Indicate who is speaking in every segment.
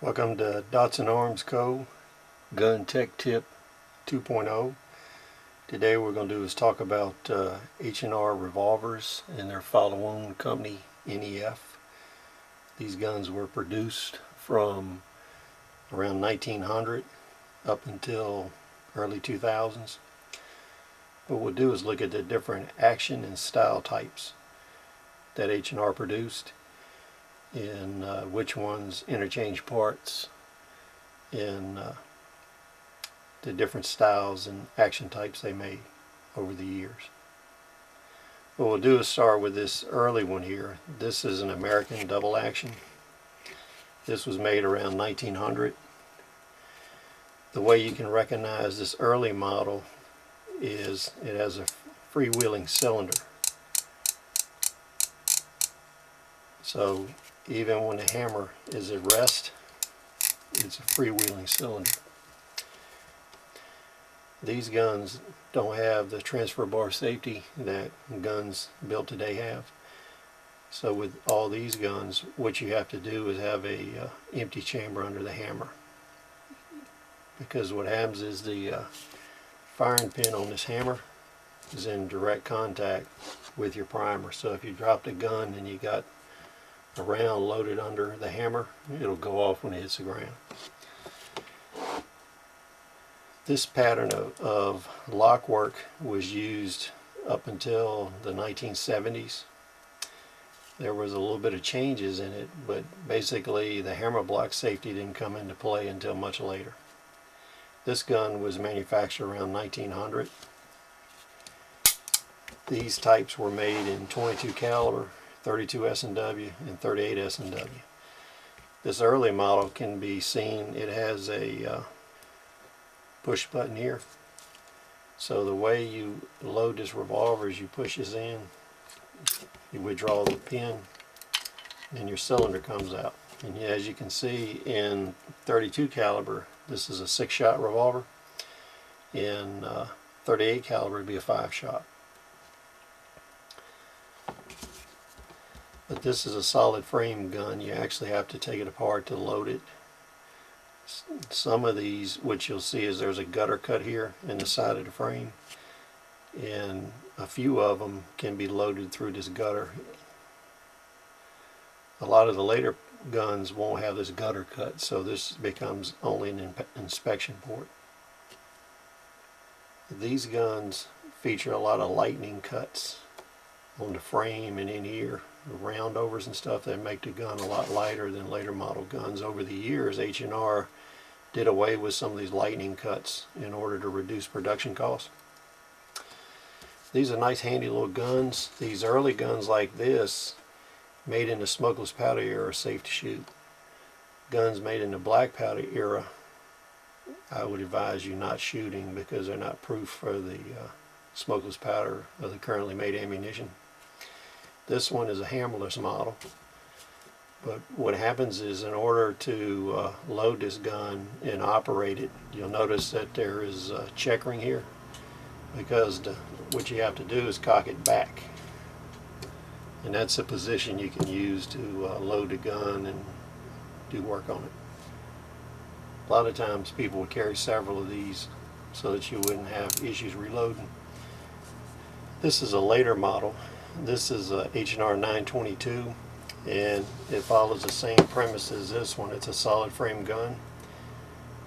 Speaker 1: Welcome to Dotson Arms Co. Gun Tech Tip 2.0. Today we're going to do is talk about H&R revolvers and their follow-on company NEF. These guns were produced from around 1900 up until early 2000s. What we'll do is look at the different action and style types that H&R produced, and which ones interchange parts, and the different styles and action types they made over the years. What we'll do is start with this early one here. This is an American double action. This was made around 1900. The way you can recognize this early model is it has a freewheeling cylinder. So even when the hammer is at rest, it's a freewheeling cylinder. These guns don't have the transfer bar safety that guns built today have. So with all these guns, what you have to do is have a empty chamber under the hammer, because what happens is the firing pin on this hammer is in direct contact with your primer. So if you dropped a gun and you got a round loaded under the hammer, it'll go off when it hits the ground. This pattern of Lockwork was used up until the 1970s. There was a little bit of changes in it, but basically the hammer block safety didn't come into play until much later. This gun was manufactured around 1900. These types were made in 22 caliber, 32 S&W, and 38 S&W. This early model can be seen, it has a push button here. So the way you load this revolver is you push this in, you withdraw the pin, and your cylinder comes out. And as you can see, in 32 caliber, this is a 6-shot revolver. In 38 caliber, it'd be a 5-shot. But this is a solid frame gun. You actually have to take it apart to load it. Some of these, what you'll see is there's a gutter cut here in the side of the frame, and a few of them can be loaded through this gutter. A lot of the later guns won't have this gutter cut, so this becomes only an inspection port. These guns feature a lot of lightning cuts on the frame and in here, roundovers and stuff that make the gun a lot lighter than later model guns. Over the years, H&R did away with some of these lightning cuts in order to reduce production costs. These are nice handy little guns. These early guns like this, made in the smokeless powder era, are safe to shoot. Guns made in the black powder era, I would advise you not shooting, because they're not proof for the smokeless powder of the currently made ammunition. This one is a hammerless model, but what happens is, in order to load this gun and operate it, you'll notice that there is checkering here, because what you have to do is cock it back, and that's a position you can use to load the gun and do work on it. A lot of times people would carry several of these so that you wouldn't have issues reloading. This is a later model. This is a H&R 922, and it follows the same premise as this one. It's a solid frame gun.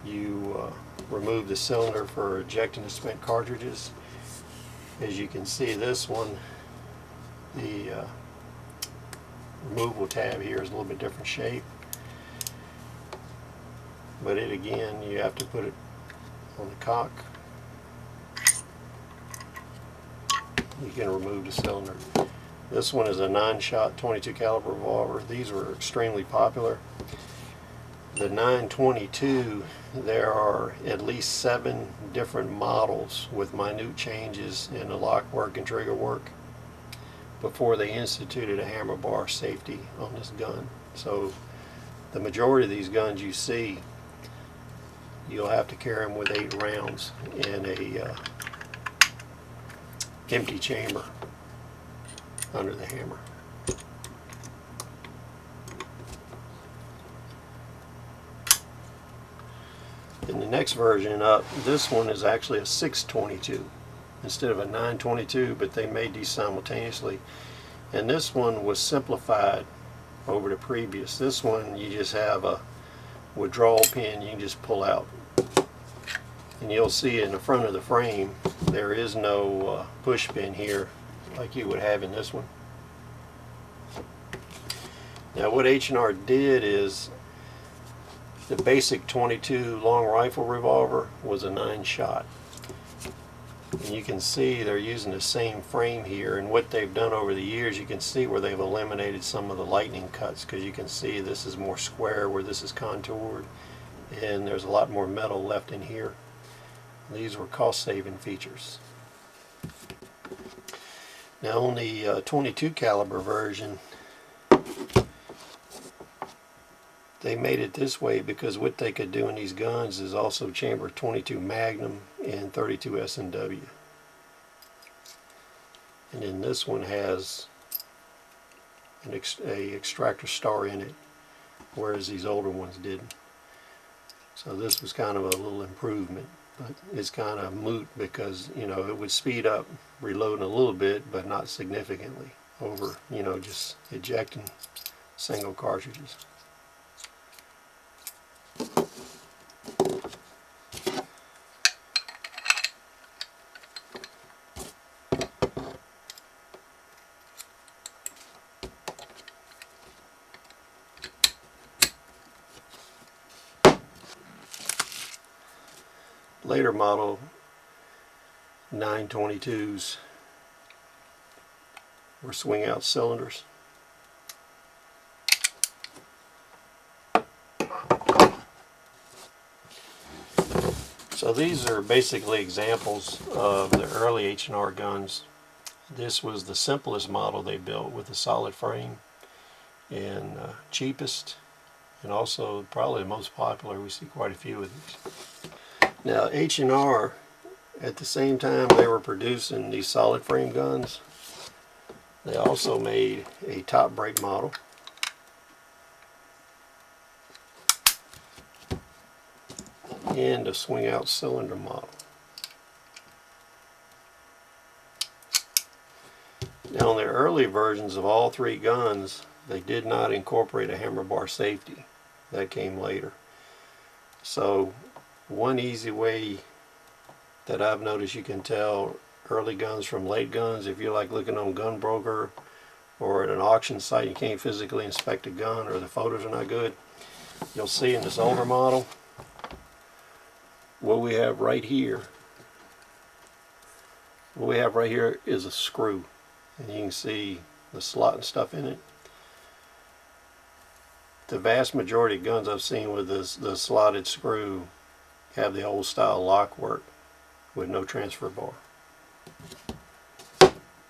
Speaker 1: You remove the cylinder for ejecting the spent cartridges. As you can see, this one, the removal tab here is a little bit different shape, but it, again, you have to put it on the cock. You can remove the cylinder. This one is a 9-shot 22 caliber revolver. These were extremely popular. The 922, there are at least 7 different models with minute changes in the lock work and trigger work before they instituted a hammer bar safety on this gun. So the majority of these guns you see, you'll have to carry them with 8 rounds in a empty chamber under the hammer. And the next version up, this one is actually a 622 instead of a 922, but they made these simultaneously. And this one was simplified over the previous. This one you just have a withdrawal pin you can just pull out. And you'll see in the front of the frame there is no push pin here like you would have in this one. Now what H&R did is the basic 22 long rifle revolver was a 9-shot. And you can see they're using the same frame here, and what they've done over the years, you can see where they've eliminated some of the lightning cuts, because you can see this is more square where this is contoured, and there's a lot more metal left in here. These were cost-saving features. Now on the 22 caliber version, they made it this way because what they could do in these guns is also chamber 22 Magnum and 32 S&W. And then this one has a extractor star in it, whereas these older ones didn't. So this was kind of a little improvement, but it's kind of moot because, you know, it would speed up reloading a little bit, but not significantly over, you know, just ejecting single cartridges. Later model 922s were swing out cylinders. So these are basically examples of the early H&R guns. This was the simplest model they built with a solid frame, and cheapest, and also probably the most popular. We see quite a few of these. Now H&R, at the same time they were producing these solid frame guns, they also made a top brake model. And a swing out cylinder model. Now on the early versions of all three guns, they did not incorporate a hammer bar safety. That came later. So one easy way that I've noticed you can tell early guns from late guns, if you're like looking on Gunbroker or at an auction site, you can't physically inspect a gun or the photos are not good, you'll see in this older model what we have right here. What we have right here is a screw, and you can see the slot and stuff in it. The vast majority of guns I've seen with the slotted screw have the old style Lockwork with no transfer bar.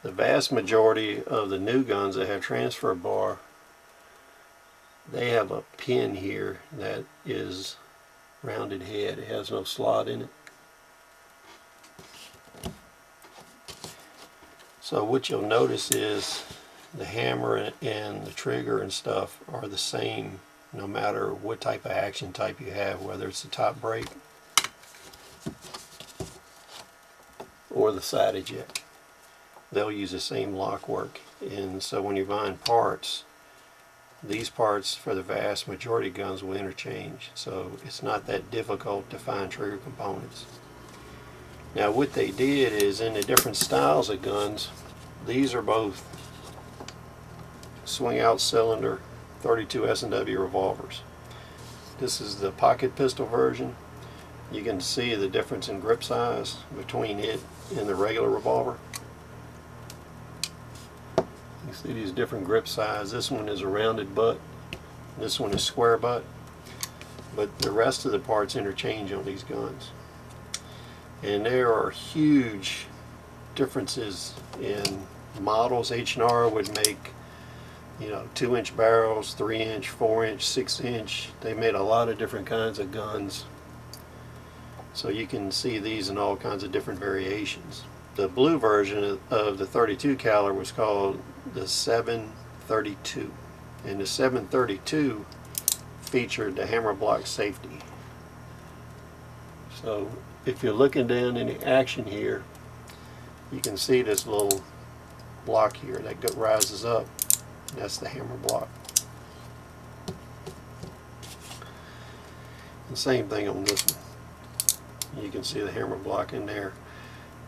Speaker 1: The vast majority of the new guns that have transfer bar, they have a pin here that is rounded head. It has no slot in it. So what you'll notice is the hammer and the trigger and stuff are the same no matter what type of action type you have, whether it's the top brake or the side eject. They'll use the same Lockwork. And so when you're buying parts, these parts for the vast majority of guns will interchange, so it's not that difficult to find trigger components. Now what they did is, in the different styles of guns, these are both swing out cylinder 32 S&W revolvers. This is the pocket pistol version. You can see the difference in grip size between it and the regular revolver. You see these different grip size. This one is a rounded butt, this one is square butt, but the rest of the parts interchange on these guns. And there are huge differences in models. H&R would make, you know, 2-inch barrels, 3-inch, 4-inch, 6-inch. They made a lot of different kinds of guns. So you can see these in all kinds of different variations. The blue version of the 32 caliber was called the 732, and the 732 featured the hammer block safety. So if you're looking down in the action here, you can see this little block here that rises up. That's the hammer block. The same thing on this one. You can see the hammer block in there.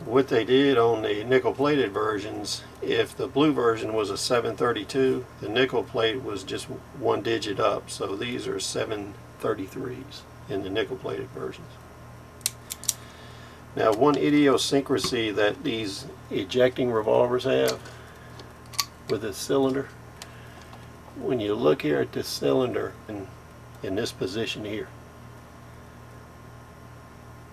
Speaker 1: What they did on the nickel plated versions, if the blue version was a 732, the nickel plate was just one digit up. So these are 733s in the nickel plated versions. Now, one idiosyncrasy that these ejecting revolvers have with this cylinder, when you look here at this cylinder in this position here,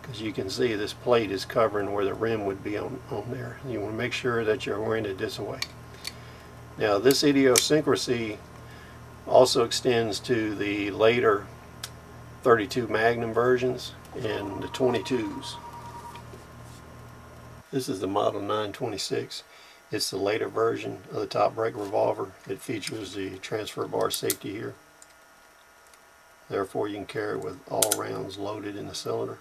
Speaker 1: because you can see this plate is covering where the rim would be on there. You want to make sure that you're oriented this way. Now, this idiosyncrasy also extends to the later 32 Magnum versions and the 22s. This is the model 926. It's the later version of the top brake revolver. It features the transfer bar safety here. Therefore, you can carry it with all rounds loaded in the cylinder.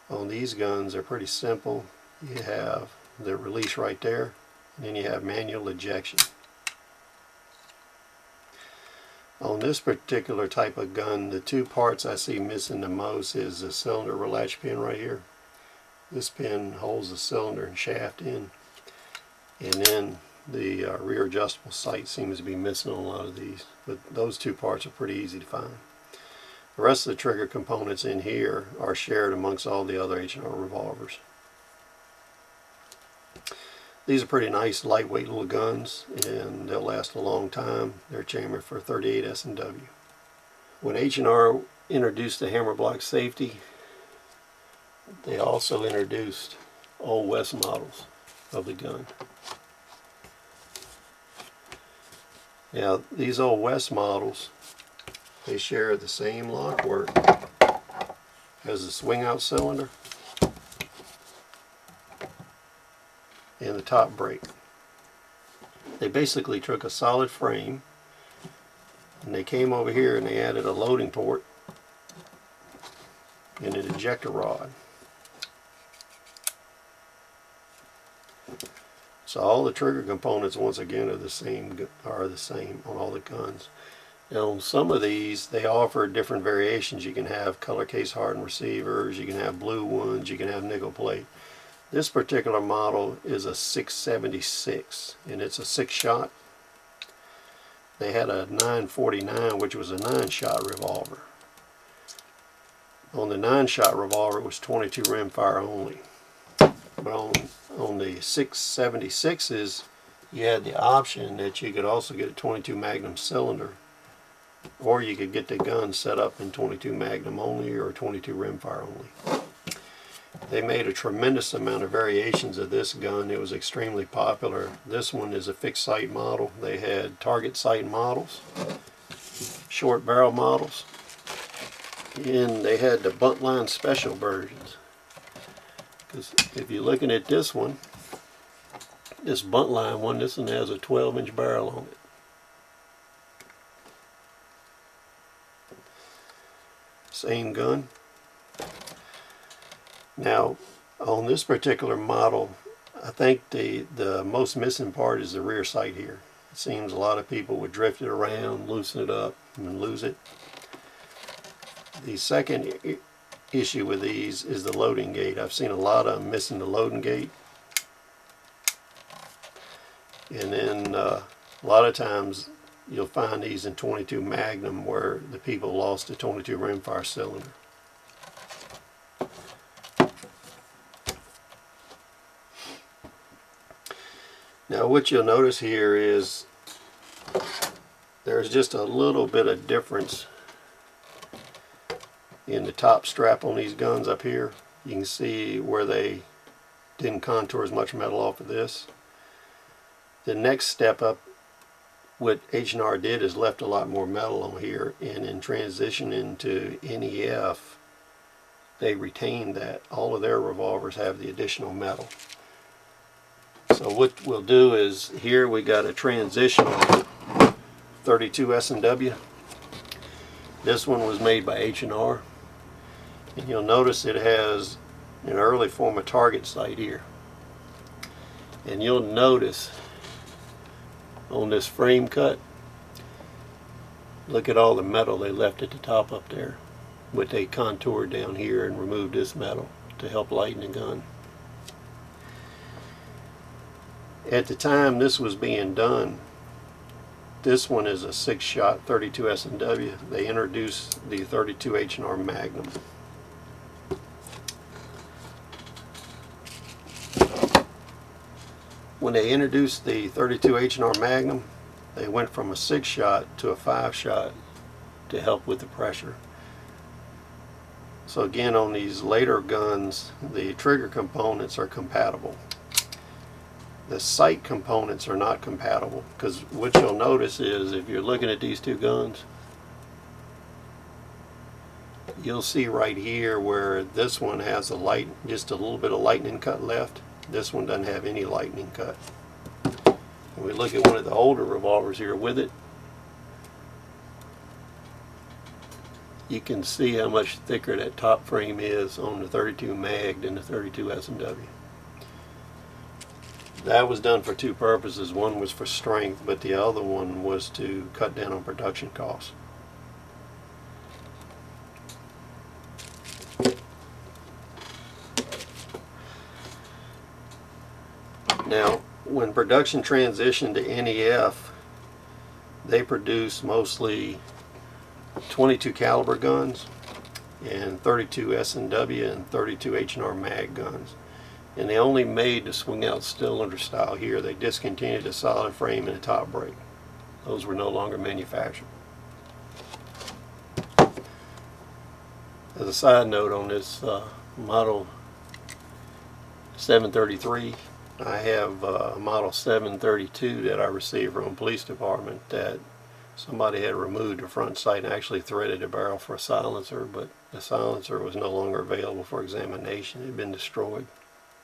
Speaker 1: On these guns, they're pretty simple. You have the release right there, and then you have manual ejection. On this particular type of gun, the two parts I see missing the most is the cylinder latch pin right here. This pin holds the cylinder and shaft in, and then the rear adjustable sight seems to be missing on a lot of these, but those two parts are pretty easy to find. The rest of the trigger components in here are shared amongst all the other H&R revolvers. These are pretty nice lightweight little guns, and they'll last a long time. They're chambered for 38 S&W. When H&R introduced the hammer block safety, they also introduced Old West models of the gun. Now, these Old West models, they share the same lockwork as the swing out cylinder and the top brake. They basically took a solid frame and they came over here and they added a loading port and an ejector rod. So all the trigger components once again are the same on all the guns. Now, on some of these, they offer different variations. You can have color case hardened receivers, you can have blue ones, you can have nickel plate. This particular model is a 676, and it's a 6-shot. They had a 949, which was a 9-shot revolver. On the 9-shot revolver, it was 22 rimfire only. But on the 676s, you had the option that you could also get a 22 Magnum cylinder, or you could get the gun set up in 22 Magnum only or 22 rimfire only. They made a tremendous amount of variations of this gun. It was extremely popular. This one is a fixed sight model. They had target sight models, short barrel models, and they had the bunt line special versions. Because if you're looking at this one, this bunt line one, this one has a 12-inch barrel on it. Same gun. Now, on this particular model, I think the most missing part is the rear sight here. It seems a lot of people would drift it around, loosen it up, and lose it. The second issue with these is the loading gate. I've seen a lot of them missing the loading gate. And then a lot of times you'll find these in 22 Magnum where the people lost the 22 rimfire cylinder. Now, what you'll notice here is there's just a little bit of difference in the top strap on these guns up here. You can see where they didn't contour as much metal off of this. The next step up, what H&R did is left a lot more metal on here, and in transitioning to NEF, they retained that. All of their revolvers have the additional metal. So what we'll do is, here we got a transitional 32 S&W. This one was made by H&R, And you'll notice it has an early form of target sight here. And you'll notice on this frame cut, look at all the metal they left at the top up there, but they contoured down here and removed this metal to help lighten the gun. At the time this was being done, this one is a 6-shot 32 S&W. They introduced the 32 H&R Magnum. When they introduced the 32 H&R Magnum, they went from a 6-shot to a 5-shot to help with the pressure. So again, on these later guns, the trigger components are compatible. The sight components are not compatible, because what you'll notice is if you're looking at these two guns, you'll see right here where this one has just a little bit of lightning cut left. This one doesn't have any lightning cut. When we look at one of the older revolvers here with it, you can see how much thicker that top frame is on the 32 Mag than the 32 S&W. That was done for two purposes. One was for strength, but the other one was to cut down on production costs. Now, when production transitioned to NEF, they produced mostly 22 caliber guns and 32 S&W and 32 H&R Mag guns. And they only made the swing out cylinder style here. They discontinued the solid frame and the top brake. Those were no longer manufactured. As a side note on this model 733, I have a model 732 that I received from the police department that somebody had removed the front sight and actually threaded the barrel for a silencer, but the silencer was no longer available for examination. It had been destroyed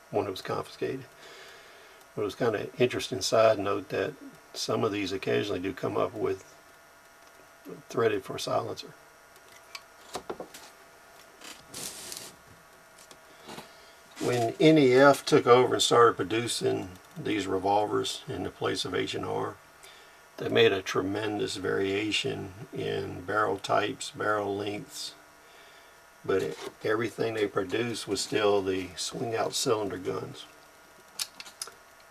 Speaker 1: when it was confiscated. But it was kind of interesting side note that some of these occasionally do come up with threaded for a silencer. When NEF took over and started producing these revolvers in the place of H&R, they made a tremendous variation in barrel types, barrel lengths, but everything they produced was still the swing out cylinder guns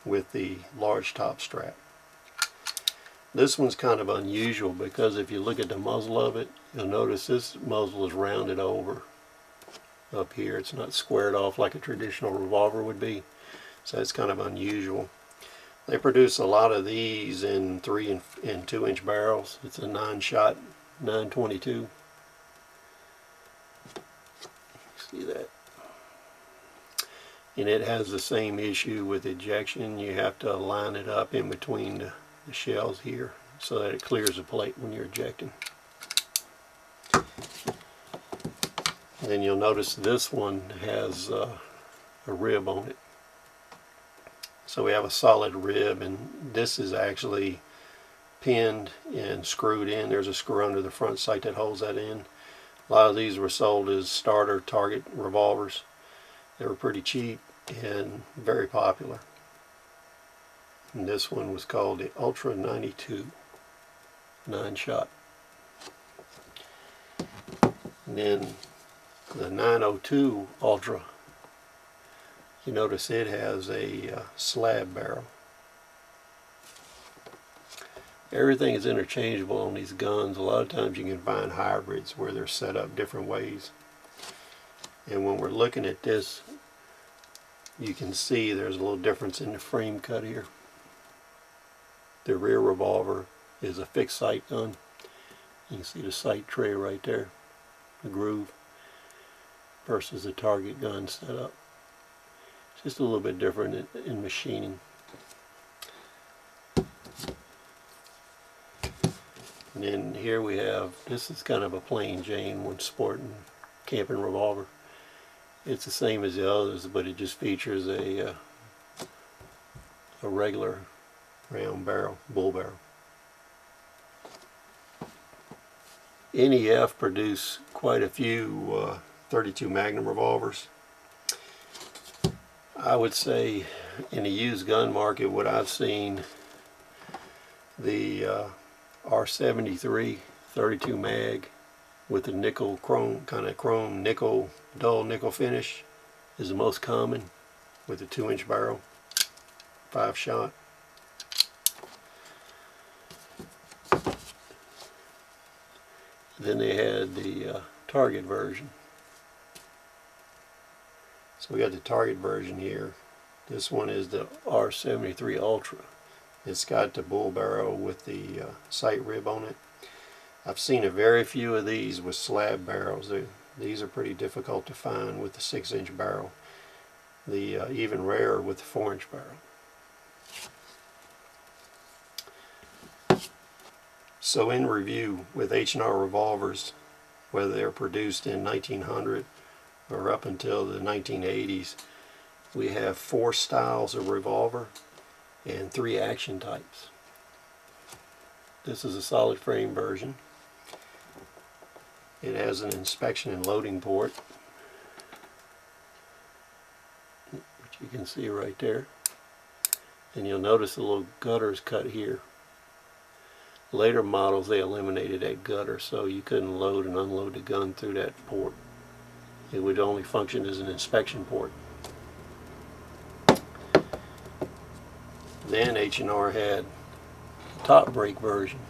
Speaker 1: with the large top strap. This one's kind of unusual because if you look at the muzzle of it, you'll notice this muzzle is rounded over up here. It's not squared off like a traditional revolver would be, so it's kind of unusual. They produce a lot of these in 3 and 2 inch barrels. It's a 9-shot 922. See that? And it has the same issue with ejection. You have to line it up in between the shells here so that it clears the plate when you're ejecting. And then you'll notice this one has a rib on it. So we have a solid rib, and this is actually pinned and screwed in. There's a screw under the front sight that holds that in. A lot of these were sold as starter target revolvers. They were pretty cheap and very popular. And this one was called the Ultra 92 9-shot. And then the 902 Ultra, you notice it has a slab barrel. Everything is interchangeable on these guns. A lot of times you can find hybrids where they're set up different ways. And when we're looking at this, you can see there's a little difference in the frame cut here. The rear revolver is a fixed sight gun. You can see the sight tray right there, the groove, versus the target gun setup. It's just a little bit different in machining. And then here we have, this is kind of a plain Jane one sport and camping revolver. It's the same as the others, but it just features a regular round barrel, bull barrel. NEF produced quite a few .32 Magnum revolvers. I would say in the used gun market, what I've seen, the R73 .32 mag with the nickel chrome, kind of chrome nickel, dull nickel finish is the most common, with a 2-inch barrel, 5-shot. Then they had the Target version. So we got the Target version here. This one is the R73 Ultra. It's got the bull barrel with the sight rib on it. I've seen a very few of these with slab barrels. These are pretty difficult to find with the 6-inch barrel. The even rarer with the 4-inch barrel. So in review, with H&R revolvers, whether they're produced in 1900 or up until the 1980s, we have 4 styles of revolver and 3 action types. This is a solid frame version. It has an inspection and loading port, which you can see right there. And you'll notice the little gutters cut here. Later models, they eliminated that gutter, so you couldn't load and unload the gun through that port. It would only function as an inspection port. Then H&R had a top brake version.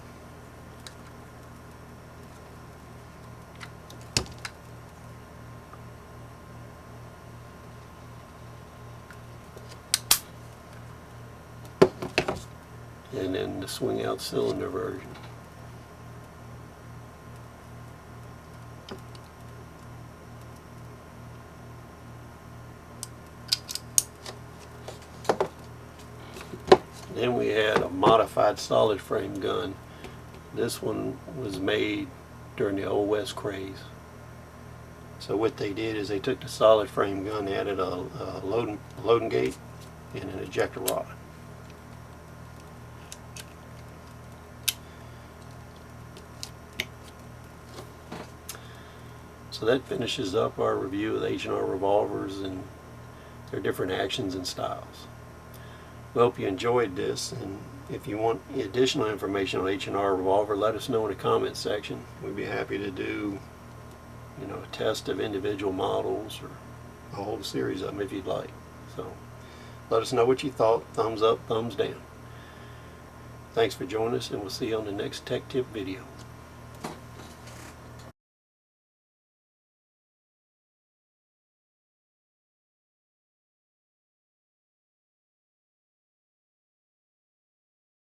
Speaker 1: And then the swing out cylinder version. Then we had a modified solid frame gun. This one was made during the Old West craze. So what they did is they took the solid frame gun, they added a loading gate and an ejector rod. So that finishes up our review of the H&R revolvers and their different actions and styles. We hope you enjoyed this, and if you want additional information on H&R revolver, let us know in the comment section. We'd be happy to do, a test of individual models or a whole series of them if you'd like. So let us know what you thought. Thumbs up, thumbs down. Thanks for joining us, and we'll see you on the next Tech Tip video.